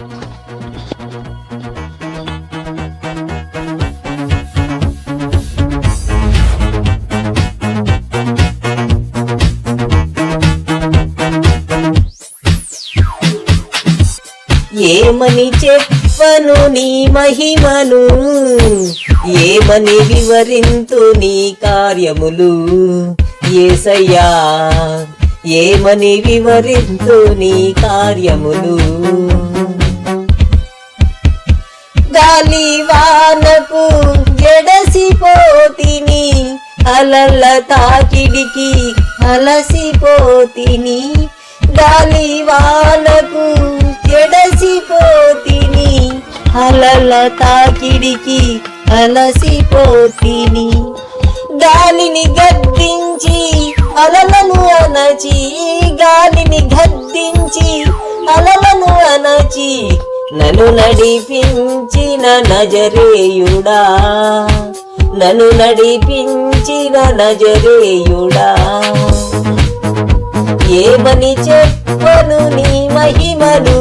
ఏమని చెప్పను నీ మహిమను, ఏమని వివరింతు నీ కార్యములు యేసయ్యా, ఏమని వివరింతు నీ కార్యములు. గాలి వానకు జడసిపోతిని, అలల తాకిడికి అలసిపోతిని. గాలి వానకు జడసిపోతిని, అలల తాకిడికి అలసిపోతిని. గాలిని గద్దించి అలలను అనచి, గాలిని గద్దించి అలలను అనచి, నన్ను నడిపించిన నజరేయుడా, నన్ను నడిపించిన నజరేయుడా. ఏమని చెప్పను నీ మహిమను,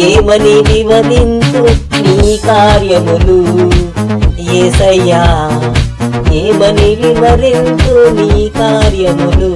ఏమని వివరింతు నీ కార్యములు యేసయ్యా, ఏమని వివరింతు నీ కార్యములు.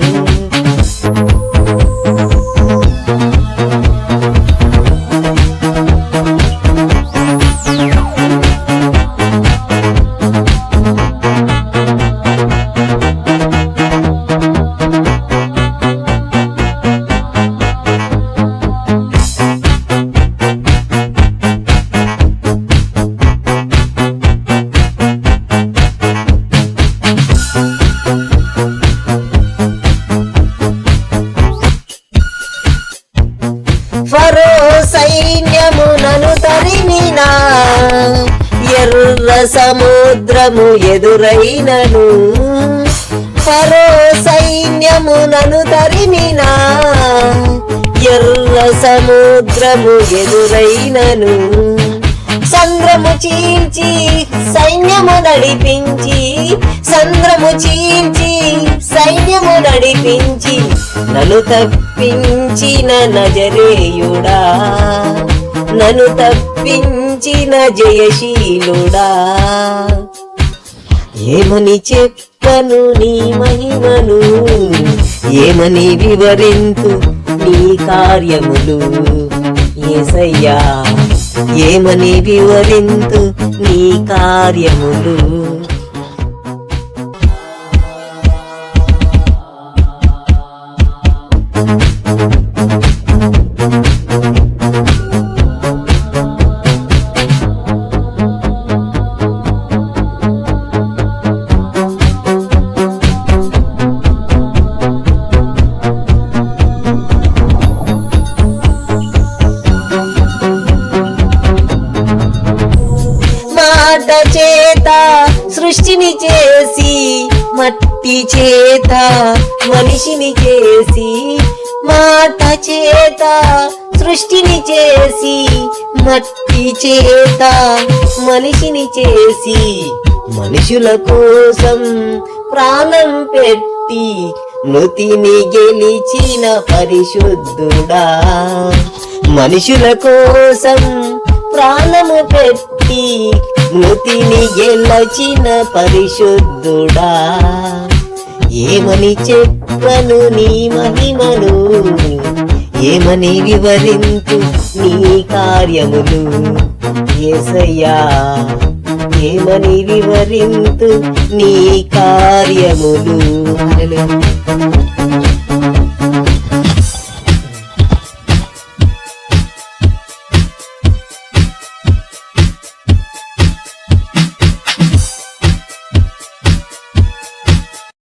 ఫరో సైన్యమునను తరిమినా, ఎర్ర సముద్రము ఎదురైనను. ఫరో సైన్యమునను తరిమినా, ఎర్ర సముద్రము ఎదురైనను. సంద్రము చీల్చి సైన్యము నడిపించి, సంద్రము చీల్చి సైన్యము నడిపించి, నన్ను తప్పించిన నజరేయుడా, నన్ను తప్పించిన జయశీలుడా. ఏమని చెప్పను నీ మహిమను, ఏమని వివరింతు నీ కార్యములు యేసయ్యా, ఏమని వివరింతు నీ కార్యములు. మాట చేత సృష్టిని చేసి, మట్టి చేత మనిషిని చేసి, మాట చేత సృష్టిని చేసి, మట్టి చేత మనిషిని చేసి, మనుషుల కోసం ప్రాణం పెట్టి మృతిని గెలిచిన పరిశుద్ధుడా. మనుషుల కోసం ప్రాణము పెట్టి మృతిని గెలచిన పరిశుద్ధుడా. ఏమని చెప్పను నీ మహిమను, ఏమని వివరింతు నీ కార్యములు యేసయ్యా, ఏమని వివరింతు నీ కార్యములు.